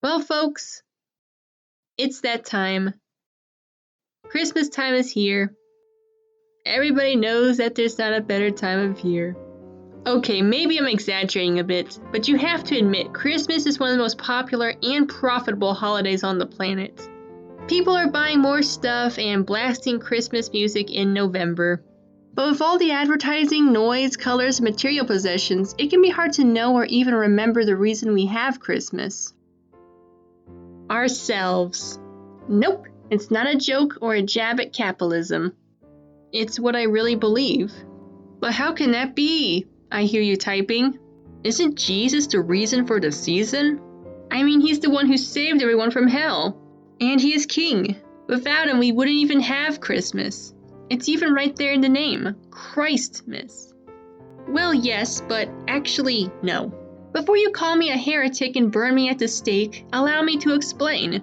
Well, folks, it's that time. Christmas time is here. Everybody knows that there's not a better time of year. Okay, maybe I'm exaggerating a bit, but you have to admit, Christmas is one of the most popular and profitable holidays on the planet. People are buying more stuff and blasting Christmas music in November. But with all the advertising, noise, colors, and material possessions, it can be hard to know or even remember the reason we have Christmas. Ourselves. Nope, it's not a joke or a jab at capitalism. It's what I really believe. But how can that be? I hear you typing. Isn't Jesus the reason for the season? I mean, he's the one who saved everyone from hell. And he is king. Without him, we wouldn't even have Christmas. It's even right there in the name, Christmas. Well, yes, but actually, no. Before you call me a heretic and burn me at the stake, allow me to explain.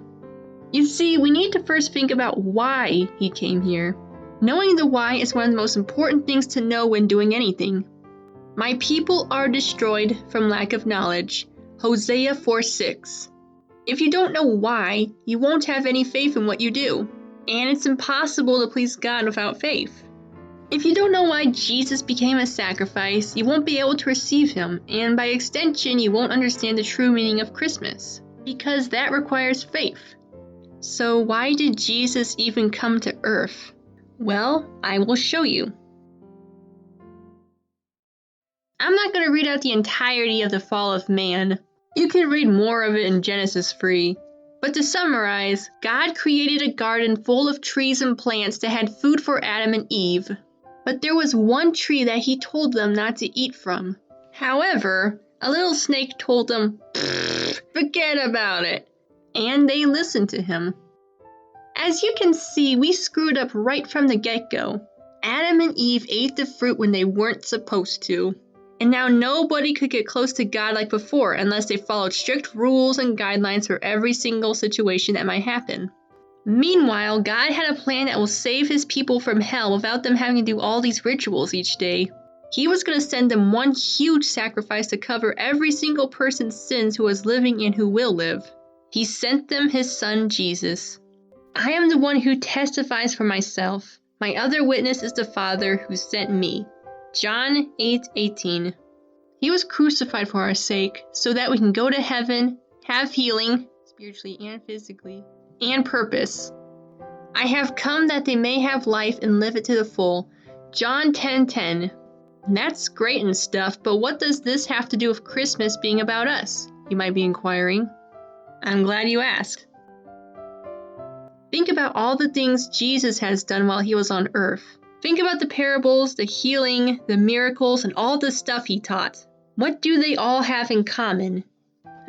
You see, we need to first think about why he came here. Knowing the why is one of the most important things to know when doing anything. My people are destroyed from lack of knowledge. Hosea 4:6. If you don't know why, you won't have any faith in what you do. And it's impossible to please God without faith. If you don't know why Jesus became a sacrifice, you won't be able to receive him, and by extension, you won't understand the true meaning of Christmas, because that requires faith. So why did Jesus even come to earth? Well, I will show you. I'm not going to read out the entirety of the fall of man. You can read more of it in Genesis 3. But to summarize, God created a garden full of trees and plants that had food for Adam and Eve. But there was one tree that he told them not to eat from. However, a little snake told them, forget about it. And they listened to him. As you can see, we screwed up right from the get-go. Adam and Eve ate the fruit when they weren't supposed to. And now nobody could get close to God like before unless they followed strict rules and guidelines for every single situation that might happen. Meanwhile, God had a plan that will save his people from hell without them having to do all these rituals each day. He was going to send them one huge sacrifice to cover every single person's sins who was living and who will live. He sent them his son, Jesus. I am the one who testifies for myself. My other witness is the Father who sent me. John 8:18. He was crucified for our sake, so that we can go to heaven, have healing, spiritually and physically, and purpose. I have come that they may have life and live it to the full. John 10:10. That's great and stuff, but what does this have to do with Christmas being about us? You might be inquiring. I'm glad you asked. Think about all the things Jesus has done while he was on earth. Think about the parables, the healing, the miracles, and all the stuff he taught. What do they all have in common?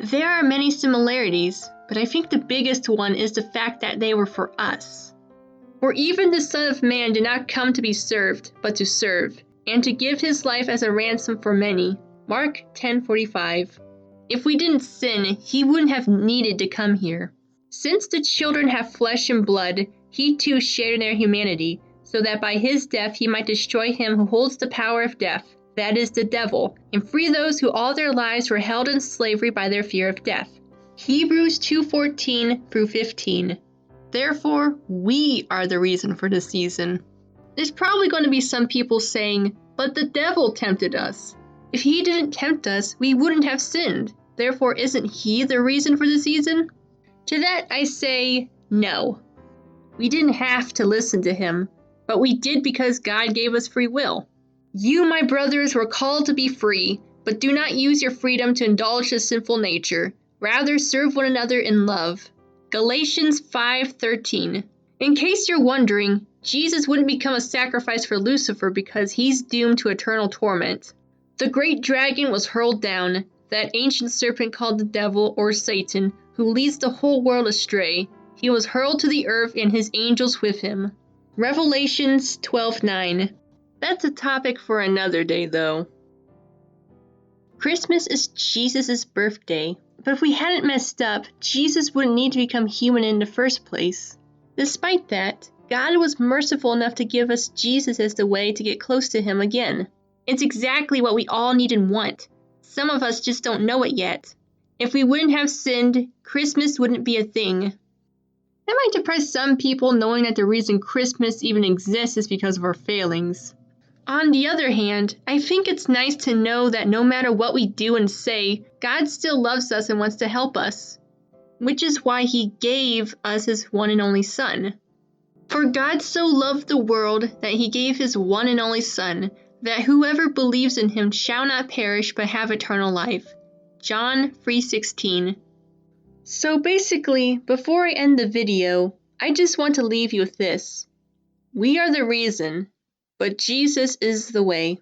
There are many similarities, but I think the biggest one is the fact that they were for us. For even the Son of Man did not come to be served, but to serve, and to give his life as a ransom for many. Mark 10:45. If we didn't sin, he wouldn't have needed to come here. Since the children have flesh and blood, he too shared in their humanity, so that by his death he might destroy him who holds the power of death, that is the devil, and free those who all their lives were held in slavery by their fear of death. Hebrews 2:14-15. Therefore, we are the reason for the season. There's probably going to be some people saying, but the devil tempted us. If he didn't tempt us, we wouldn't have sinned. Therefore, isn't he the reason for the season? To that I say, no. We didn't have to listen to him, but we did because God gave us free will. You, my brothers, were called to be free, but do not use your freedom to indulge the sinful nature. Rather, serve one another in love. Galatians 5:13. In case you're wondering, Jesus wouldn't become a sacrifice for Lucifer because he's doomed to eternal torment. The great dragon was hurled down, that ancient serpent called the devil or Satan, who leads the whole world astray. He was hurled to the earth and his angels with him. Revelations 12:9. That's a topic for another day, though. Christmas is Jesus' birthday, but if we hadn't messed up, Jesus wouldn't need to become human in the first place. Despite that, God was merciful enough to give us Jesus as the way to get close to him again. It's exactly what we all need and want. Some of us just don't know it yet. If we wouldn't have sinned, Christmas wouldn't be a thing. That might depress some people knowing that the reason Christmas even exists is because of our failings. On the other hand, I think it's nice to know that no matter what we do and say, God still loves us and wants to help us, which is why He gave us His one and only Son. For God so loved the world that He gave His one and only Son, that whoever believes in Him shall not perish but have eternal life. John 3:16. So basically, before I end the video, I just want to leave you with this. We are the reason, but Jesus is the way.